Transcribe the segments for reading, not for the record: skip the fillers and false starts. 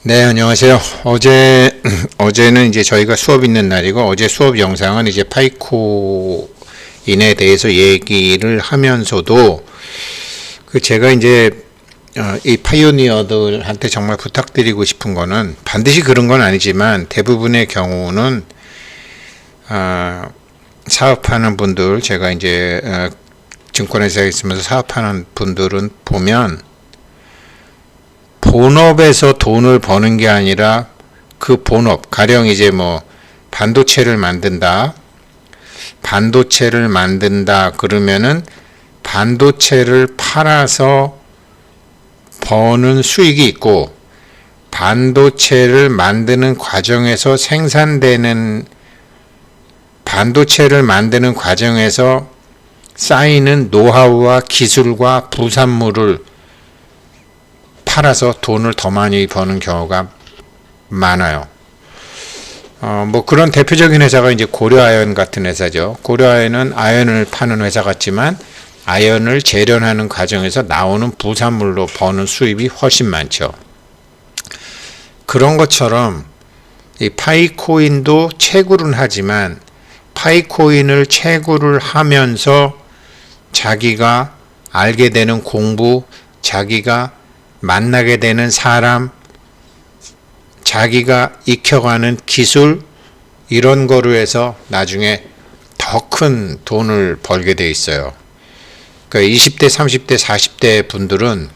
네, 안녕하세요. 어제는 이제 저희가 수업 있는 날이고, 어제 수업 영상은 이제 파이코인에 대해서 얘기를 하면서도, 제가 이제, 이 파이오니어들한테 정말 부탁드리고 싶은 거는, 반드시 그런 건 아니지만, 대부분의 경우는, 사업하는 분들, 제가 이제, 증권회사에 있으면서 사업하는 분들은 보면, 본업에서 돈을 버는 게 아니라 그 본업, 가령 이제 뭐 반도체를 만든다 그러면은 반도체를 반도체를 버는 수익이 있고, 반도체를 만드는 과정에서 반도체를 만드는 과정에서 쌓이는 노하우와 기술과 부산물을 팔아서 돈을 더 많이 버는 경우가 많아요. 뭐 그런 대표적인 회사가 이제 고려아연 같은 회사죠. 고려아연은 아연을 파는 회사 같지만 아연을 재련하는 과정에서 나오는 부산물로 버는 수입이 훨씬 많죠. 그런 것처럼 이 파이코인도 채굴은 하지만 파이코인을 채굴을 하면서 자기가 알게 되는 공부, 자기가 만나게 되는 사람, 자기가 익혀가는 기술, 이런 거로 해서 나중에 더 큰 돈을 벌게 돼 있어요. 그러니까 20대, 30대, 40대 분들은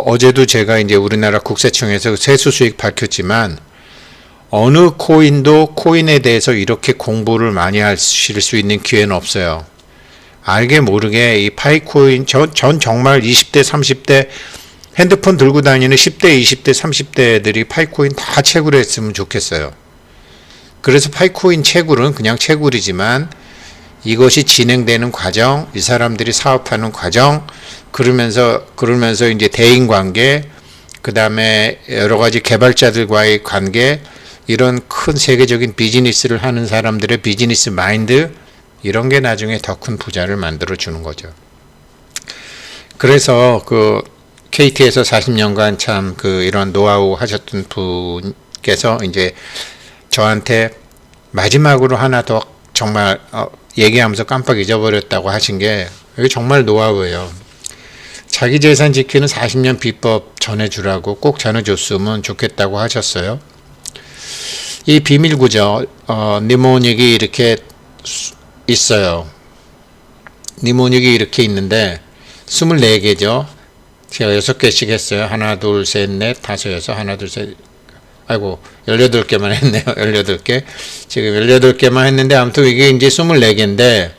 어제도 제가 이제 우리나라 국세청에서 세수 수익 밝혔지만, 어느 코인에 대해서 이렇게 공부를 많이 하실 수 있는 기회는 없어요. 알게 모르게 이 파이코인, 전 정말 20대, 30대 핸드폰 들고 다니는 10대, 20대, 30대들이 파이코인 다 채굴 했으면 좋겠어요. 그래서 파이코인 채굴은 그냥 채굴이지만 이것이 진행되는 과정, 이 사람들이 사업하는 과정, 그러면서 이제 대인관계, 그 다음에 여러 가지 개발자들과의 관계, 이런 큰 세계적인 비즈니스를 하는 사람들의 비즈니스 마인드, 이런 게 나중에 더 큰 부자를 만들어 주는 거죠. 그래서 KT에서 40년간 참 이런 노하우 하셨던 분께서 이제 저한테 마지막으로 하나 더 정말 얘기하면서 깜빡 잊어버렸다고 하신 게, 이게 정말 노하우예요. 자기 재산 지키는 40년 비법 전해주라고 꼭 전해줬으면 좋겠다고 하셨어요. 이 비밀 구조, 니모닉이 이렇게 있어요. 니모닉이 이렇게 있는데 24개죠. 제가 6개씩 했어요. 하나, 둘, 셋, 넷, 다섯, 여섯, 하나, 둘, 셋. 아이고, 18개만 했네요. 18개. 지금 18개만 했는데, 아무튼 이게 이제 24개인데,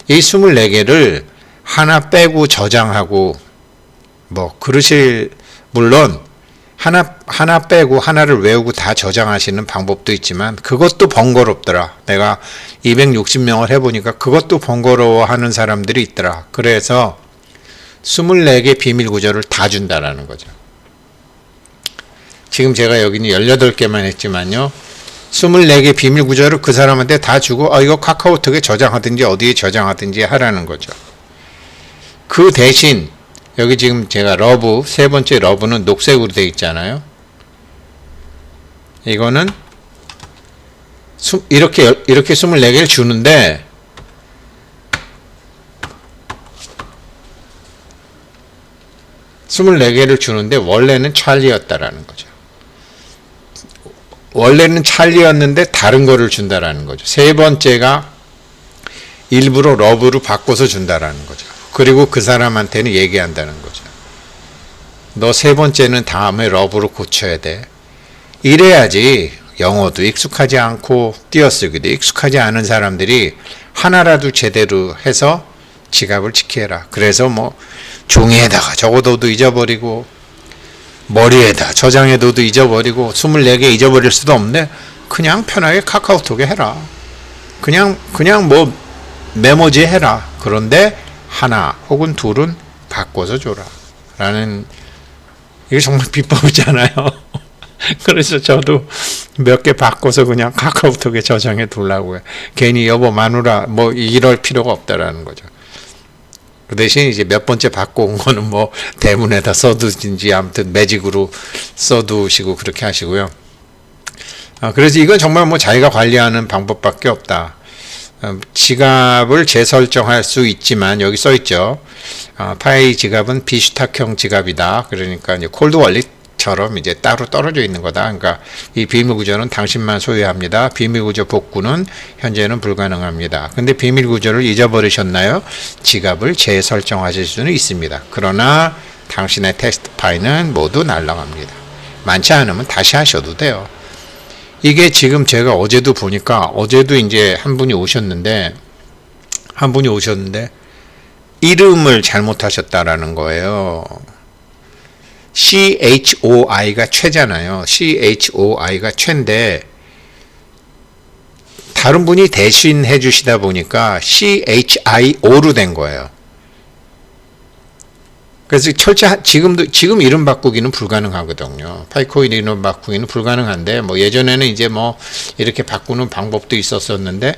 이 24개를 하나 빼고 저장하고, 물론, 하나 빼고 하나를 외우고 다 저장하시는 방법도 있지만, 그것도 번거롭더라. 내가 260명을 해보니까 그것도 번거로워 하는 사람들이 있더라. 그래서 24개 비밀 구조를 다 준다라는 거죠. 지금 제가 여기는 18개만 했지만요, 24개 비밀 구조를 그 사람한테 다 주고, 이거 카카오톡에 저장하든지 어디에 저장하든지 하라는 거죠. 그 대신 여기 지금 제가 세 번째 러브는 녹색으로 되어 있잖아요. 이거는 이렇게 24개를 주는데, 원래는 찰리였다라는 거죠. 원래는 찰리였는데 다른 거를 준다라는 거죠. 세 번째가 일부러 러브로 바꿔서 준다라는 거죠. 그리고 그 사람한테는 얘기한다는 거죠. 너 세 번째는 다음에 러브로 고쳐야 돼. 이래야지 영어도 익숙하지 않고 띄어쓰기도 익숙하지 않은 사람들이 하나라도 제대로 해서 지갑을 지켜라. 그래서 종이에다가 적어둬도 잊어버리고, 머리에다 저장해둬도 잊어버리고, 24개 잊어버릴 수도 없는데 그냥 편하게 카카오톡에 해라. 그냥 메모지 해라. 그런데 하나 혹은 둘은 바꿔서 줘라. 라는, 이게 정말 비법이잖아요. 그래서 저도 몇 개 바꿔서 그냥 카카오톡에 저장해 두려고요. 괜히 여보 마누라 이럴 필요가 없다라는 거죠. 그 대신 이제 몇 번째 바꿔 온 거는 대문에다 써두든지 아무튼 매직으로 써두시고 그렇게 하시고요. 그래서 이건 정말 뭐 자기가 관리하는 방법밖에 없다. 지갑을 재설정할 수 있지만 여기 써 있죠. 파이 지갑은 비슈탁형 지갑이다. 그러니까 이제 콜드 월릿처럼 이제 따로 떨어져 있는 거다. 그러니까 이 비밀 구조는 당신만 소유합니다. 비밀 구조 복구는 현재는 불가능합니다. 근데 비밀 구조를 잊어버리셨나요? 지갑을 재설정하실 수는 있습니다. 그러나 당신의 텍스트 파일은 모두 날아갑니다. 많지 않으면 다시 하셔도 돼요. 이게 지금 제가 어제도 보니까 어제도 이제 한 분이 오셨는데 이름을 잘못하셨다라는 거예요. CHOI가 최잖아요. CHOI가 최인데 다른 분이 대신해 주시다 보니까 CHIO로 된 거예요. 그래서 지금 이름 바꾸기는 불가능하거든요. 파이코인 이름 바꾸기는 불가능한데, 뭐 예전에는 이제 뭐 이렇게 바꾸는 방법도 있었었는데,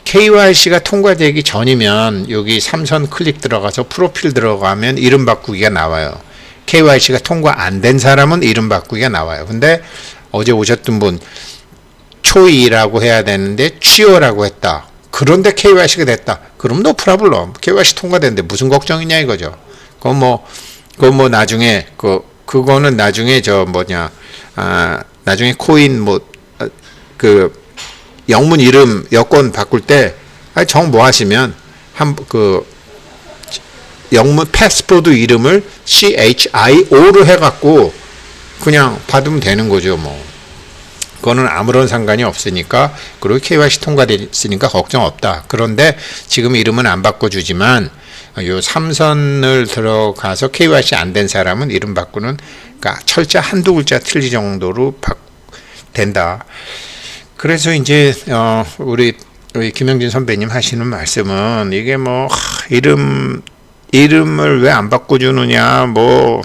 KYC가 통과되기 전이면 여기 3선 클릭 들어가서 프로필 들어가면 이름 바꾸기가 나와요. KYC가 통과 안 된 사람은 이름 바꾸기가 나와요. 근데 어제 오셨던 분, 초이라고 해야 되는데, 취요라고 했다. 그런데 KYC가 됐다. 그럼 no problem. KYC 통과됐는데 무슨 걱정이냐 이거죠. 그건 뭐 나중에 그거는 나중에 나중에 코인 영문 이름 여권 바꿀 때 정 뭐 하시면 영문 패스포드 이름을 CHIO로 해갖고 그냥 받으면 되는 거죠. 뭐 그거는 아무런 상관이 없으니까. 그리고 KYC 통과됐으니까 걱정 없다. 그런데 지금 이름은 안 바꿔주지만 요 3선을 들어가서 KYC 안 된 사람은 이름 바꾸는, 그러니까 철자 한두 글자 틀리 정도로 된다. 그래서 이제 우리 김영진 선배님 하시는 말씀은 이게 뭐 이름을 왜 안 바꿔주느냐, 뭐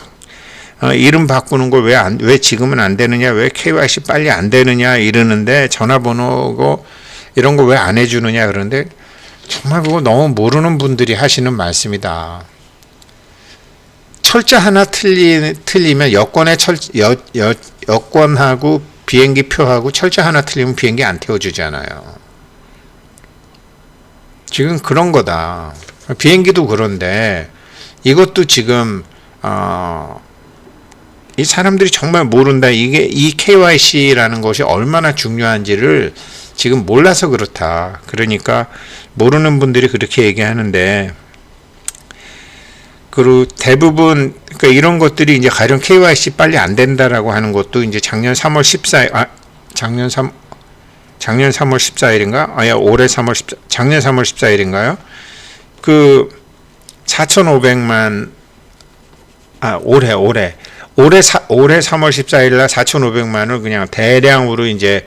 이름 바꾸는 걸 왜 지금은 안 되느냐, 왜 KYC 빨리 안 되느냐 이러는데, 전화번호고 이런 거 왜 안 해주느냐 그러는데, 정말 그거 너무 모르는 분들이 하시는 말씀이다. 철자 하나 틀리면 여권하고 비행기 표하고 철자 하나 틀리면 비행기 안 태워주잖아요. 지금 그런 거다. 비행기도 그런데 이것도 지금 이 사람들이 정말 모른다. 이 KYC라는 것이 얼마나 중요한지를 지금 몰라서 그렇다. 그러니까 모르는 분들이 그렇게 얘기하는데, 그리고 대부분 그러니까 이런 것들이 이제 가령 KYC 빨리 안 된다라고 하는 것도 이제 작년 3월 14일인가? 올해 3월 14일, 작년 3월 14일인가요? 4,500만 올해 3월 14일 날 4,500만을 그냥 대량으로 이제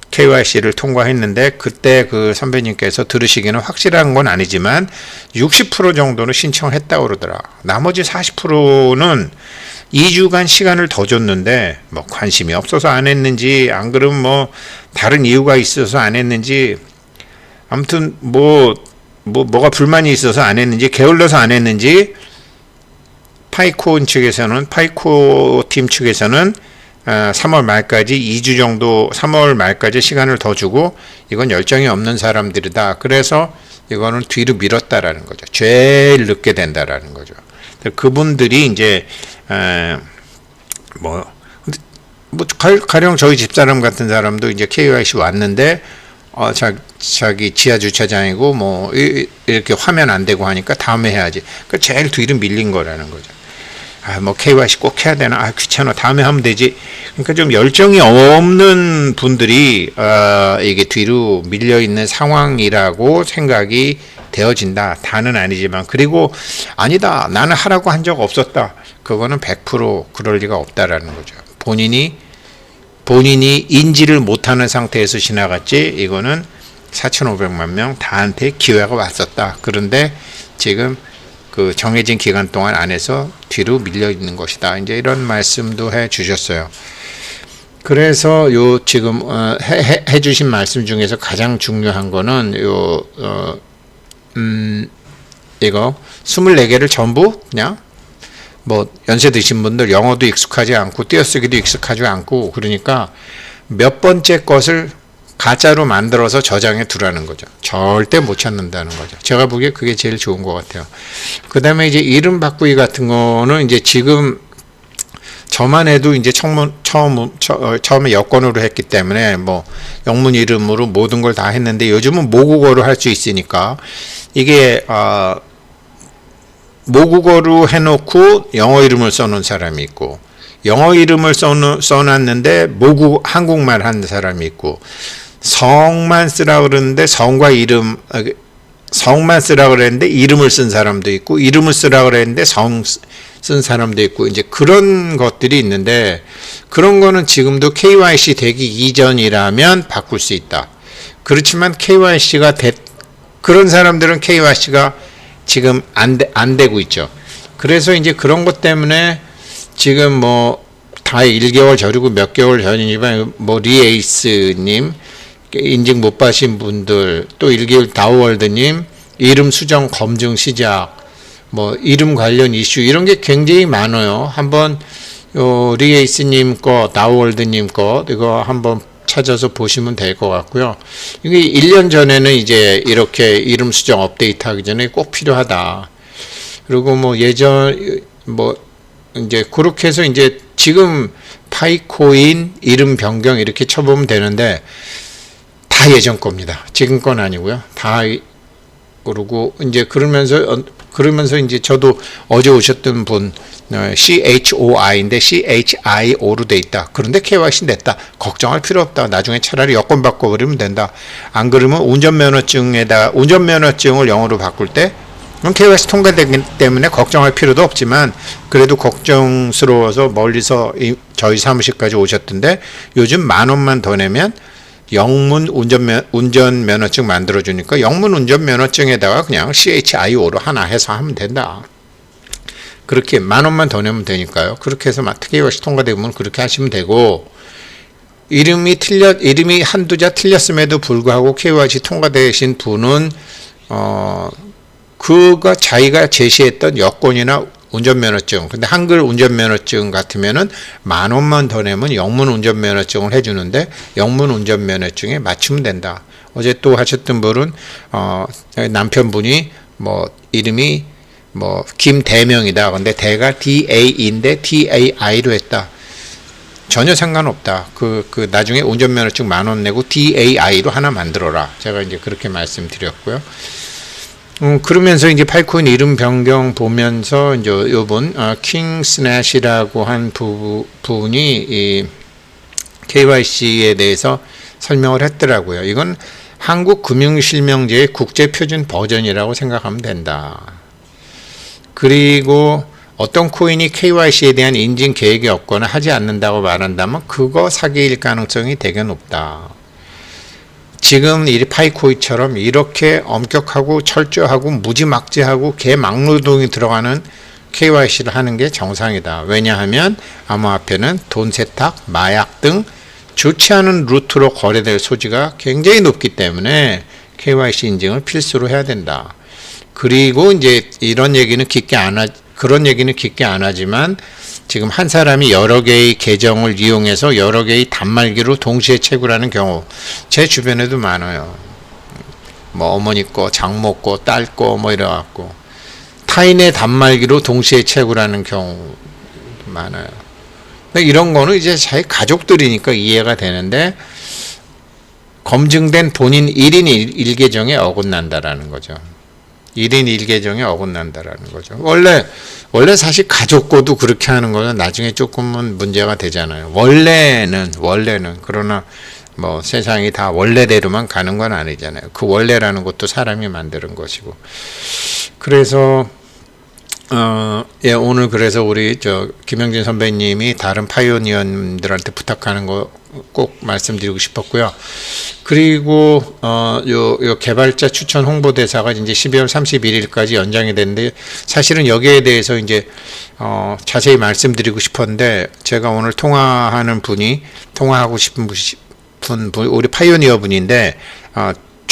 KYC를 통과했는데, 그때 선배님께서 들으시기는 확실한 건 아니지만 60% 정도는 신청했다고 그러더라. 나머지 40%는 2주간 시간을 더 줬는데 뭐 관심이 없어서 안 했는지, 안 그러면 뭐 다른 이유가 있어서 안 했는지, 아무튼 뭐가 불만이 있어서 안 했는지, 게을러서 안 했는지, 파이코 팀 측에서는 3월 말까지 2주 정도, 3월 말까지 시간을 더 주고, 이건 열정이 없는 사람들이다. 그래서 이거는 뒤로 밀었다라는 거죠. 제일 늦게 된다라는 거죠. 그분들이 이제 가령 저희 집사람 같은 사람도 이제 KYC 왔는데 자기 지하 주차장이고 뭐 이렇게 화면 안 되고 하니까 다음에 해야지. 그 제일 뒤로 밀린 거라는 거죠. KYC 꼭 해야 되나? 귀찮아. 다음에 하면 되지. 그러니까 좀 열정이 없는 분들이 이게 뒤로 밀려 있는 상황이라고 생각이 되어진다. 다는 아니지만. 그리고 아니다. 나는 하라고 한 적 없었다. 그거는 100% 그럴 리가 없다라는 거죠. 본인이 인지를 못하는 상태에서 지나갔지. 이거는 4,500만 명 다한테 기회가 왔었다. 그런데 지금 정해진 기간 동안 안에서 뒤로 밀려 있는 것이다. 이제 이런 말씀도 해 주셨어요. 그래서 지금 해 주신 말씀 중에서 가장 중요한 거는 이거 24개를 전부 그냥 뭐 연세 드신 분들 영어도 익숙하지 않고 띄어쓰기도 익숙하지 않고 그러니까 몇 번째 것을 가짜로 만들어서 저장해 두라는 거죠. 절대 못 찾는다는 거죠. 제가 보기에 그게 제일 좋은 것 같아요. 그 다음에 이제 이름 바꾸기 같은 거는 이제 지금 저만 해도 이제 처음에 여권으로 했기 때문에 뭐 영문 이름으로 모든 걸 다 했는데 요즘은 모국어로 할 수 있으니까 이게 모국어로 해놓고 영어 이름을 써놓은 사람이 있고 영어 이름을 써놨는데 한국말 한 사람이 있고 성만 쓰라 그러는데 성만 쓰라 그랬는데 이름을 쓴 사람도 있고 이름을 쓰라 그랬는데 성 쓴 사람도 있고 이제 그런 것들이 있는데 그런 거는 지금도 KYC 되기 이전이라면 바꿀 수 있다. 그렇지만 KYC가 그런 사람들은 KYC가 지금 안 되고 있죠. 그래서 이제 그런 것 때문에 지금 뭐 다 1개월 전이고 몇 개월 전이지만 뭐 리에이스님 인증 못 받으신 분들 또 1개월 다우월드님 이름 수정 검증 시작 뭐 이름 관련 이슈 이런 게 굉장히 많아요. 한번 리에이스님 거 다우월드님 거 이거 한번 찾아서 보시면 될 것 같고요. 이게 1년 전에는 이제 이렇게 이름 수정 업데이트 하기 전에 꼭 필요하다. 그리고 뭐 예전 뭐 이제 그렇게 해서 이제 지금 파이코인 이름 변경 이렇게 쳐보면 되는데 다 예전 겁니다. 지금 건 아니고요. 다 그러고 이제 그러면서 이제 저도 어제 오셨던 분 CHOI인데 CHIO로 돼 있다. 그런데 KYC 냈다. 걱정할 필요 없다. 나중에 차라리 여권 바꿔버리면 된다. 안 그러면 운전면허증을 영어로 바꿀 때 그럼 KYC 통과되기 때문에 걱정할 필요도 없지만 그래도 걱정스러워서 멀리서 저희 사무실까지 오셨던데 요즘 10,000원만 더 내면 영문 운전면허증 만들어주니까 영문 운전면허증에다가 그냥 CHIO로 하나 해서 하면 된다. 그렇게 10,000원만 더 내면 되니까요. 그렇게 해서 KYC 통과되면 그렇게 하시면 되고 이름이 한두 자 틀렸음에도 불구하고 KYC 통과되신 분은 그가 자기가 제시했던 여권이나 운전면허증 근데 한글 운전면허증 같으면은 10,000원만 더 내면 영문 운전면허증을 해주는데 영문 운전면허증에 맞추면 된다. 어제 또 하셨던 분은 남편분이 뭐 이름이 뭐 김대명이다. 근데 대가 DA인데 DAI로 했다. 전혀 상관없다. 그 나중에 운전면허증 10,000원 내고 DAI로 하나 만들어라. 제가 이제 그렇게 말씀드렸고요. 그러면서 이제 파이코인 이름 변경 보면서 이제 요번 킹스넷이라고 한 부분이 이 KYC에 대해서 설명을 했더라고요. 이건 한국 금융실명제의 국제 표준 버전이라고 생각하면 된다. 그리고 어떤 코인이 KYC에 대한 인증 계획이 없거나 하지 않는다고 말한다면 그거 사기일 가능성이 되게 높다. 지금 이 파이코인처럼 이렇게 엄격하고 철저하고 무지막지하고 개막노동이 들어가는 KYC를 하는 게 정상이다. 왜냐하면 암호화폐는 돈 세탁, 마약 등 좋지 않은 루트로 거래될 소지가 굉장히 높기 때문에 KYC 인증을 필수로 해야 된다. 그리고 이제 그런 얘기는 깊게 안 하지만 지금 한 사람이 여러 개의 계정을 이용해서 여러 개의 단말기로 동시에 채굴하는 경우 제 주변에도 많아요. 뭐 어머니 거, 장모 거, 딸 거 뭐 이래갖고 타인의 단말기로 동시에 채굴하는 경우 많아요. 이런 거는 이제 자기 가족들이니까 이해가 되는데 검증된 본인 1인 1계정에 어긋난다라는 거죠. 1인 1계정에 어긋난다라는 거죠. 원래 사실 가족 거도 그렇게 하는 거는 나중에 조금은 문제가 되잖아요. 원래는 그러나 뭐 세상이 다 원래대로만 가는 건 아니잖아요. 그 원래라는 것도 사람이 만드는 것이고. 그래서 오늘 그래서 우리 김영진 선배님이 다른 파이오니어들한테 부탁하는 거 꼭 말씀드리고 싶었고요. 그리고 요 개발자 추천 홍보대사가 이제 12월 31일까지 연장이 됐는데 사실은 여기에 대해서 이제 자세히 말씀드리고 싶었는데 제가 오늘 통화하고 싶은 분 우리 파이오니어 분인데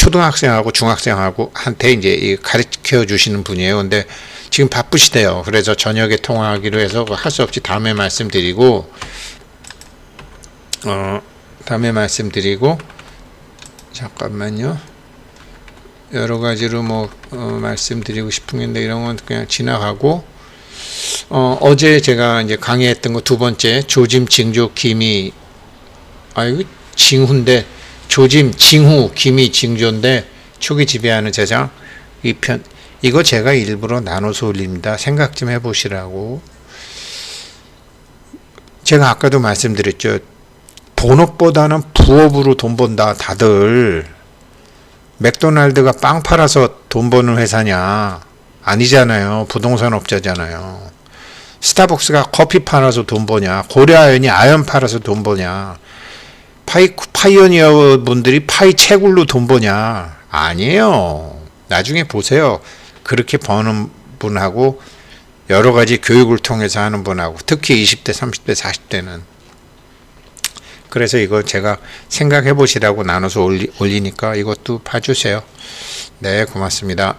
초등학생하고 중학생하고 한테 이제 가르쳐 주시는 분이에요. 근데 지금 바쁘시대요. 그래서 저녁에 통화하기로 해서 할 수 없이 다음에 말씀드리고, 잠깐만요. 여러 가지로 말씀드리고 싶은 게 있는데 이런 건 그냥 지나가고, 어제 제가 이제 강의했던 거 두 번째, 조짐, 징조, 기미, 이거 징후인데, 조짐, 징후, 기미, 징조인데, 초기 지배하는 재장, 2편. 이거 제가 일부러 나눠서 올립니다. 생각 좀 해보시라고. 제가 아까도 말씀드렸죠. 본업보다는 부업으로 돈 번다, 다들. 맥도날드가 빵 팔아서 돈 버는 회사냐? 아니잖아요. 부동산 업자잖아요. 스타벅스가 커피 팔아서 돈 버냐? 고려아연이 아연 팔아서 돈 버냐? 파이오니어 분들이 파이 채굴로 돈 버냐? 아니에요. 나중에 보세요. 그렇게 버는 분하고 여러 가지 교육을 통해서 하는 분하고 특히 20대, 30대, 40대는 그래서 이거 제가 생각해 보시라고 나눠서 올리니까 이것도 봐주세요. 네, 고맙습니다.